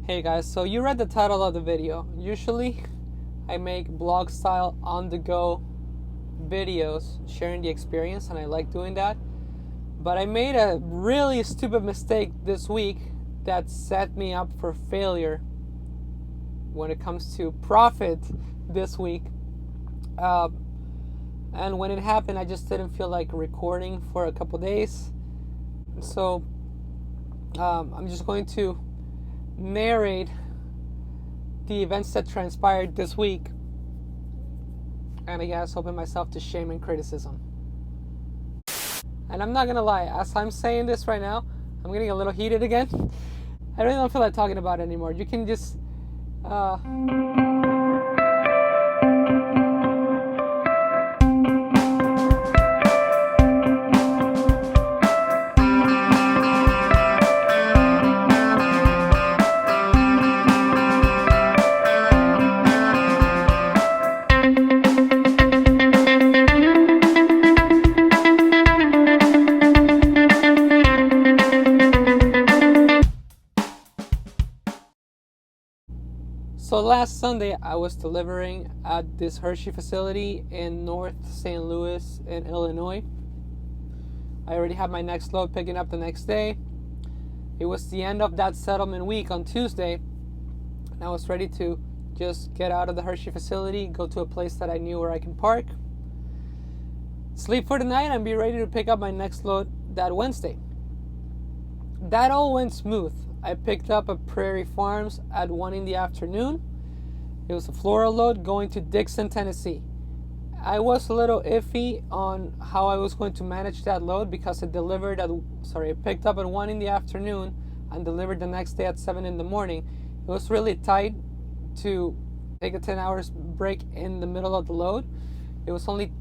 Hey guys, so you read the title of the video. Usually I make blog style on the go videos sharing the experience, and I like doing that. But I made a really stupid mistake this week that set me up for failure when it comes to profit this week. And when it happened, I just didn't feel like recording for a couple days. So I'm just going to narrate the events that transpired this week, and I guess open myself to shame and criticism. And I'm not gonna lie, as I'm saying this right now, I'm getting a little heated again. I really don't feel like talking about it anymore. You can just So last Sunday, I was delivering at this Hershey facility in North St. Louis in Illinois. I already had my next load picking up the next day. It was the end of that settlement week on Tuesday, and I was ready to just get out of the Hershey facility, go to a place that I knew where I can park, sleep for the night, and be ready to pick up my next load that Wednesday. That all went smooth. I picked up at Prairie Farms at 1 in the afternoon. It was a floral load going to Dixon, Tennessee. I was a little iffy on how I was going to manage that load because it picked up at 1 in the afternoon and delivered the next day at 7 in the morning. It was really tight to take a 10 hours break in the middle of the load. It was only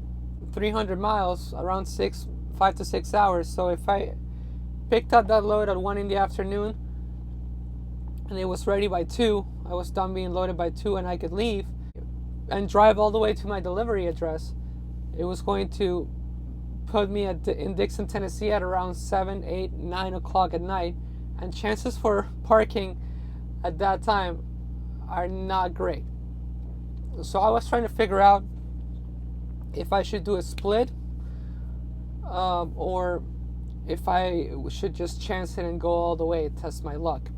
300 miles, around 5 to 6 hours. So if I picked up that load at 1 in the afternoon, and it was ready by 2, I was done being loaded by 2, and I could leave and drive all the way to my delivery address. It was going to put me in Dixon, Tennessee at around 7, 8, 9 o'clock at night, and chances for parking at that time are not great. So I was trying to figure out if I should do a split or if I should just chance it and go all the way and test my luck.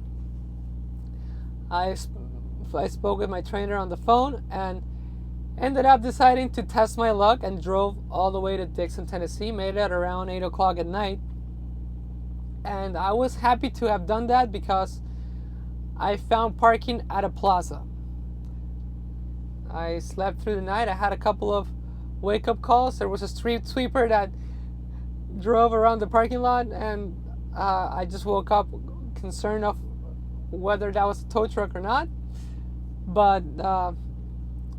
I spoke with my trainer on the phone and ended up deciding to test my luck and drove all the way to Dixon, Tennessee, made it at around 8 o'clock at night. And I was happy to have done that because I found parking at a plaza. I slept through the night. I had a couple of wake-up calls. There was a street sweeper that drove around the parking lot, and I just woke up concerned of whether that was a tow truck or not, but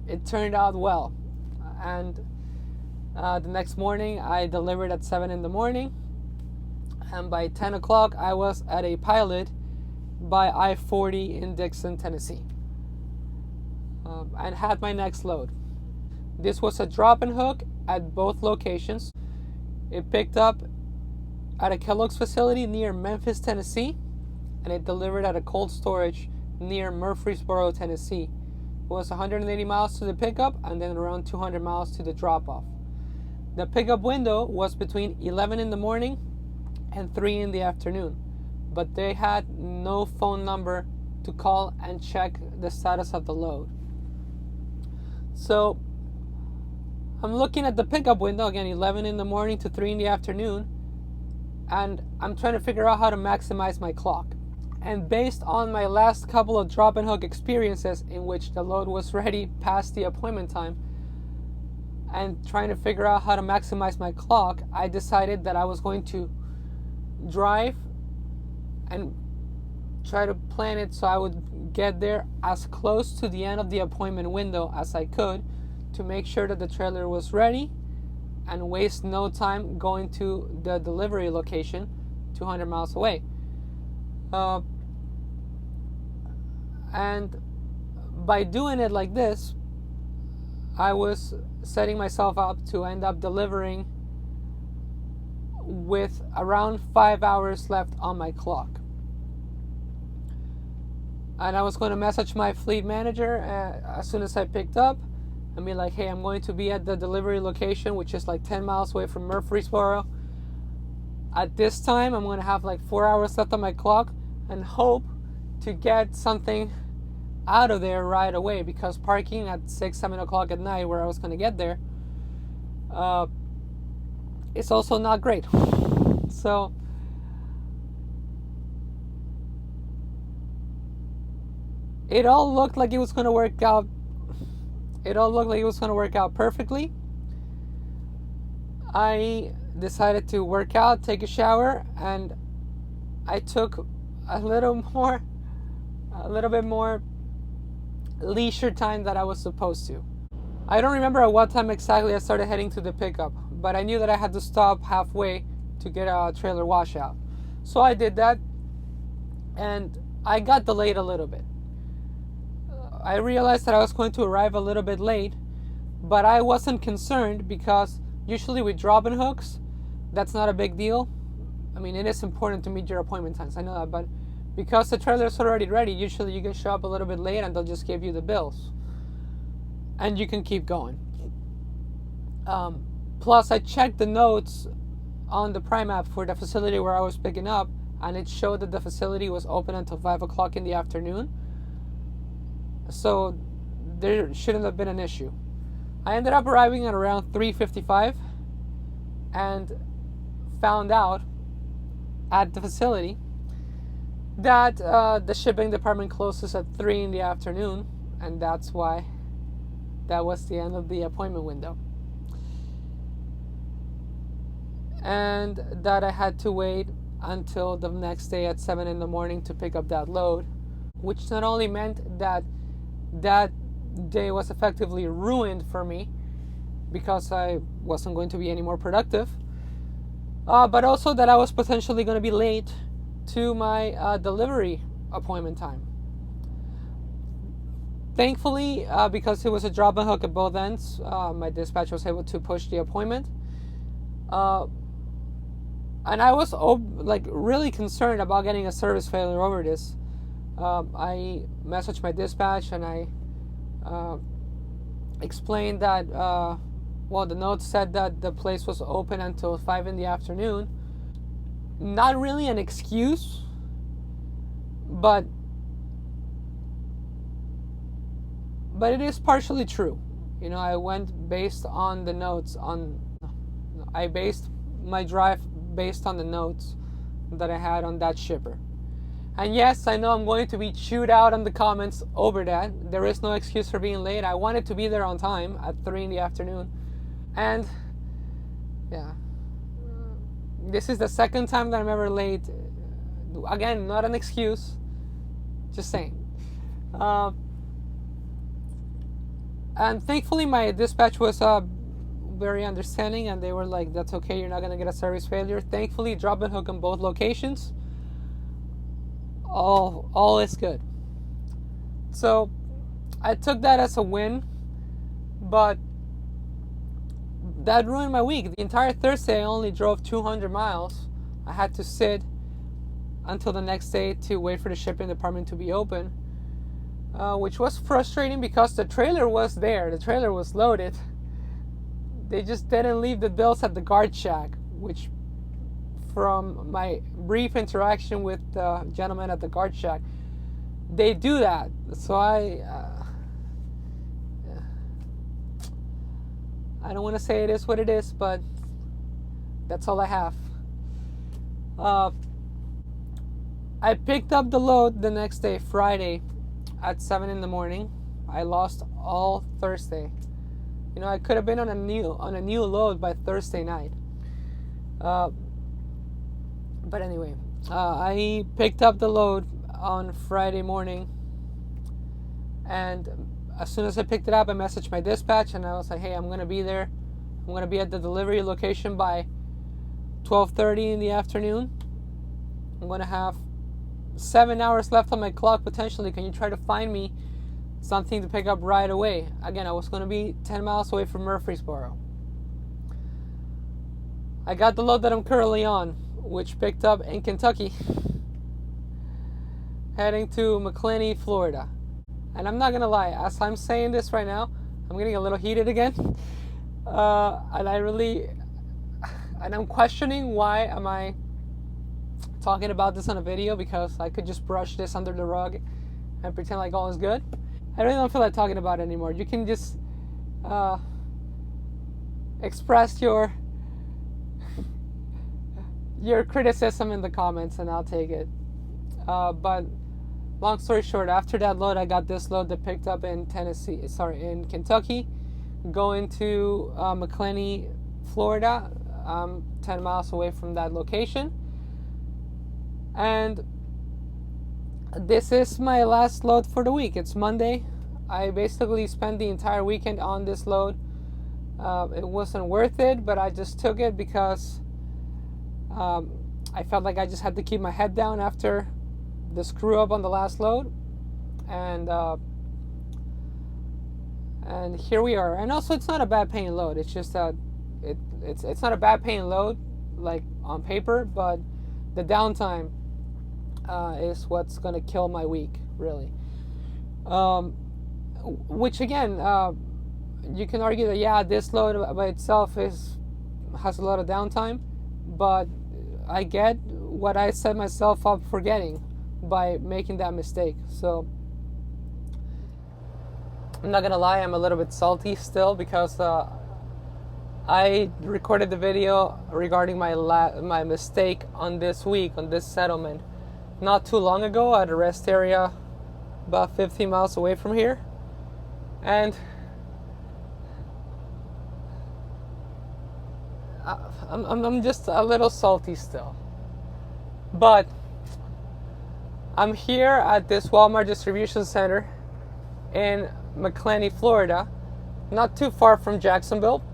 it turned out well. And the next morning I delivered at 7 in the morning, and by 10 o'clock I was at a pilot by I-40 in Dixon, Tennessee, and had my next load. This was a drop and hook at both locations. It picked up at a Kellogg's facility near Memphis, Tennessee, and it delivered at a cold storage near Murfreesboro, Tennessee. It was 180 miles to the pickup and then around 200 miles to the drop-off. The pickup window was between 11 in the morning and 3 in the afternoon, but they had no phone number to call and check the status of the load. So I'm looking at the pickup window, again, 11 in the morning to 3 in the afternoon, and I'm trying to figure out how to maximize my clock. And based on my last couple of drop and hook experiences in which the load was ready past the appointment time, and trying to figure out how to maximize my clock, I decided that I was going to drive and try to plan it so I would get there as close to the end of the appointment window as I could to make sure that the trailer was ready and waste no time going to the delivery location 200 miles away. And by doing it like this, I was setting myself up to end up delivering with around 5 hours left on my clock. And I was going to message my fleet manager as soon as I picked up and be like, hey, I'm going to be at the delivery location, which is like 10 miles away from Murfreesboro. At this time, I'm going to have like 4 hours left on my clock and hope to get something out of there right away, because parking at 6-7 o'clock at night where I was going to get there, it's also not great. So it all looked like it was going to work out. It all looked like it was going to work out perfectly. I decided to work out, take a shower, and I took a little bit more leisure time that I was supposed to. I don't remember at what time exactly I started heading to the pickup, but I knew that I had to stop halfway to get a trailer washout. So I did that, and I got delayed a little bit. I realized that I was going to arrive a little bit late, but I wasn't concerned because usually with drop-in hooks, that's not a big deal. I mean, it is important to meet your appointment times, I know that, but because the trailer is already ready, usually you can show up a little bit late and they'll just give you the bills. And you can keep going. Plus, I checked the notes on the Prime app for the facility where I was picking up, and it showed that the facility was open until 5 o'clock in the afternoon. So there shouldn't have been an issue. I ended up arriving at around 3:55 and found out at the facility that the shipping department closes at 3 in the afternoon, and that's why that was the end of the appointment window. And that I had to wait until the next day at 7 in the morning to pick up that load, which not only meant that that day was effectively ruined for me because I wasn't going to be any more productive, but also that I was potentially going to be late to my delivery appointment time. Thankfully, because it was a drop and hook at both ends, my dispatch was able to push the appointment. And I was really concerned about getting a service failure over this. I messaged my dispatch and I explained that, the note said that the place was open until 5 in the afternoon. Not really an excuse, but it is partially true. You know, I went based on the notes I based my drive based on the notes that I had on that shipper. And yes, I know I'm going to be chewed out in the comments over that. There is no excuse for being late. I wanted to be there on time at 3 in the afternoon. And yeah, this is the second time that I'm ever late. Again, not an excuse, just saying. And thankfully my dispatch was very understanding, and they were like, that's okay, you're not going to get a service failure. Thankfully, drop and hook on both locations. All is good. So I took that as a win, but that ruined my week. The entire Thursday I only drove 200 miles. I had to sit until the next day to wait for the shipping department to be open, which was frustrating because the trailer was there. The trailer was loaded. They just didn't leave the bills at the guard shack, which, from my brief interaction with the gentleman at the guard shack, they do that. So I don't want to say it is what it is, but that's all I have. I picked up the load the next day, Friday, at 7 in the morning. I lost all Thursday. You know, I could have been on a new load by Thursday night. But anyway, I picked up the load on Friday morning, and as soon as I picked it up, I messaged my dispatch and I was like, hey, I'm going to be there. I'm going to be at the delivery location by 12:30 in the afternoon. I'm going to have 7 hours left on my clock potentially. Can you try to find me something to pick up right away? Again, I was going to be 10 miles away from Murfreesboro. I got the load that I'm currently on, which picked up in Kentucky. heading to McClenny, Florida. And I'm not gonna lie, as I'm saying this right now, I'm getting a little heated again. And I'm questioning, why am I talking about this on a video, because I could just brush this under the rug and pretend like all is good. I really don't feel like talking about it anymore. You can just express your criticism in the comments and I'll take it. But long story short, after that load, I got this load that picked up in in Kentucky, going to McClenny, Florida. I'm 10 miles away from that location. And this is my last load for the week. It's Monday. I basically spent the entire weekend on this load. It wasn't worth it, but I just took it because I felt like I just had to keep my head down after the screw up on the last load. And here we are. And also, it's not a bad paying load. It's just that it's not a bad paying load like on paper, but the downtime is what's gonna kill my week, really. Which again, you can argue that, yeah, this load by itself has a lot of downtime, but I get what I set myself up for getting by making that mistake. So I'm not gonna lie, I'm a little bit salty still, because I recorded the video regarding my mistake on this week, on this settlement, not too long ago at a rest area about 15 miles away from here. And I'm just a little salty still. But I'm here at this Walmart distribution center in McClenny, Florida, not too far from Jacksonville.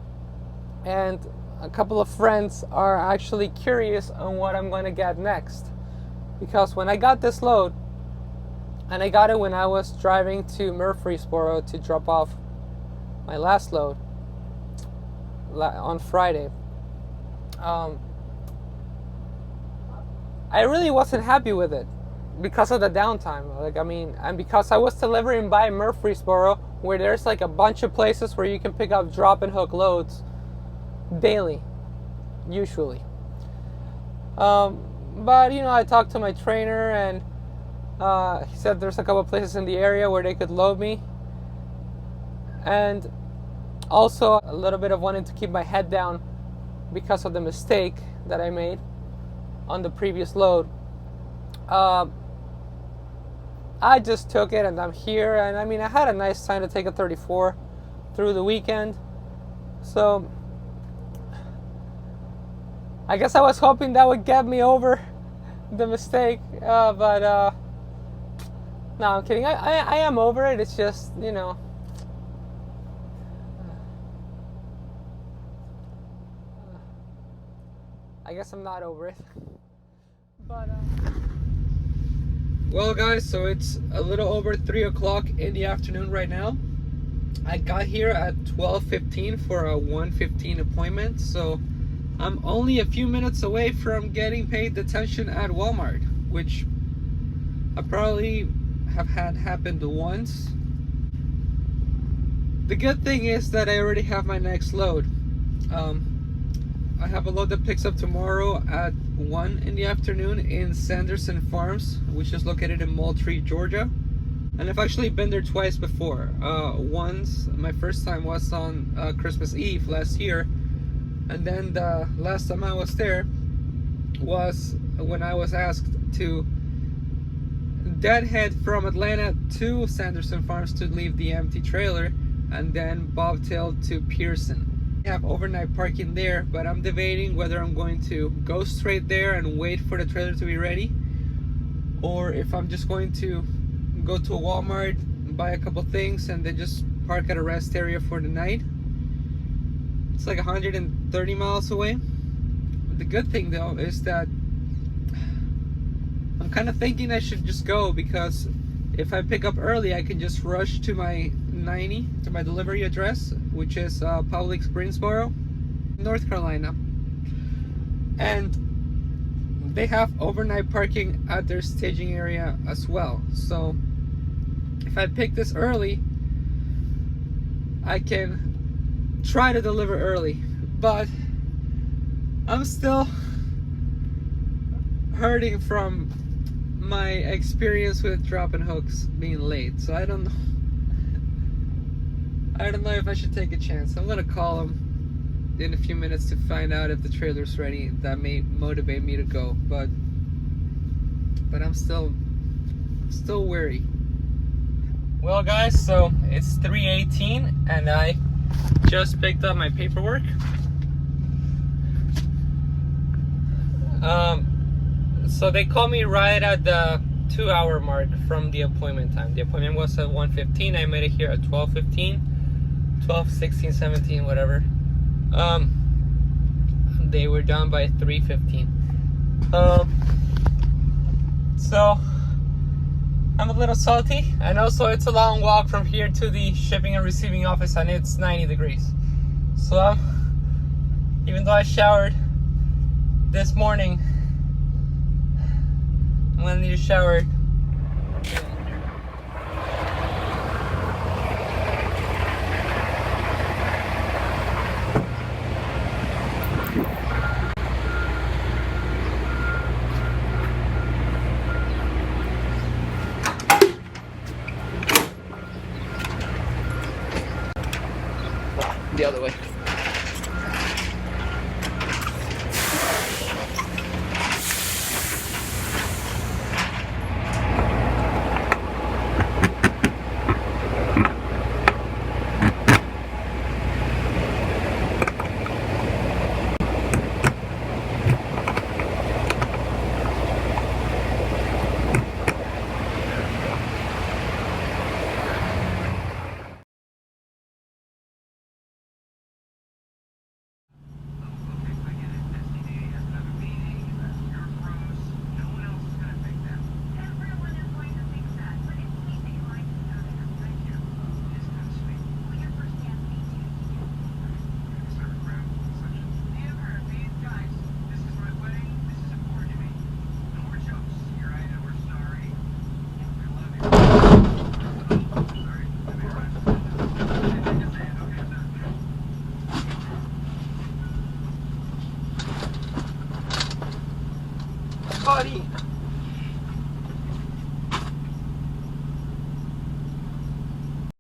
And a couple of friends are actually curious on what I'm going to get next. Because when I got this load, and I got it when I was driving to Murfreesboro to drop off my last load on Friday, I really wasn't happy with it because of the downtime. And because I was delivering by Murfreesboro, where there's like a bunch of places where you can pick up drop and hook loads daily, usually. But I talked to my trainer, and he said there's a couple places in the area where they could load me, and also a little bit of wanting to keep my head down because of the mistake that I made on the previous load. I just took it, and I'm here, and I had a nice time to take a 34 through the weekend, so I guess I was hoping that would get me over the mistake, but no, I'm kidding. I am over it. It's just, I guess I'm not over it. But well, guys, so it's a little over 3 o'clock in the afternoon right now. I got here at 12:15 for a 1:15 appointment, so I'm only a few minutes away from getting paid detention at Walmart, which I probably have had happened once. The good thing is that I already have my next load. I have a load that picks up tomorrow at 1 in the afternoon in Sanderson Farms, which is located in Moultrie, Georgia. And I've actually been there twice before. Once, my first time was on Christmas Eve last year. And then the last time I was there was when I was asked to deadhead from Atlanta to Sanderson Farms to leave the empty trailer, and then bobtail to Pearson. I have overnight parking there, but I'm debating whether I'm going to go straight there and wait for the trailer to be ready, or if I'm just going to go to a Walmart, buy a couple things, and then just park at a rest area for the night. It's like 130 miles away. The good thing though is that I'm kind of thinking I should just go, because if I pick up early, I can just rush to my 90, to my delivery address, which is Publix, Greensboro, North Carolina. And they have overnight parking at their staging area as well. So if I pick this early, I can try to deliver early, but I'm still hurting from my experience with dropping hooks being late. So I don't know if I should take a chance. I'm gonna call them in a few minutes to find out if the trailer's ready. That may motivate me to go, but I'm still wary. Well guys, so it's 3:18 and I just picked up my paperwork. So they called me right at the 2-hour mark from the appointment time. The appointment was at 1:15. I made it here at 12:15, 12:16, 17, whatever. They were done by 3:15. So I'm a little salty, and also it's a long walk from here to the shipping and receiving office, and it's 90 degrees. So even though I showered this morning, I'm gonna need a shower. The other way. Buddy.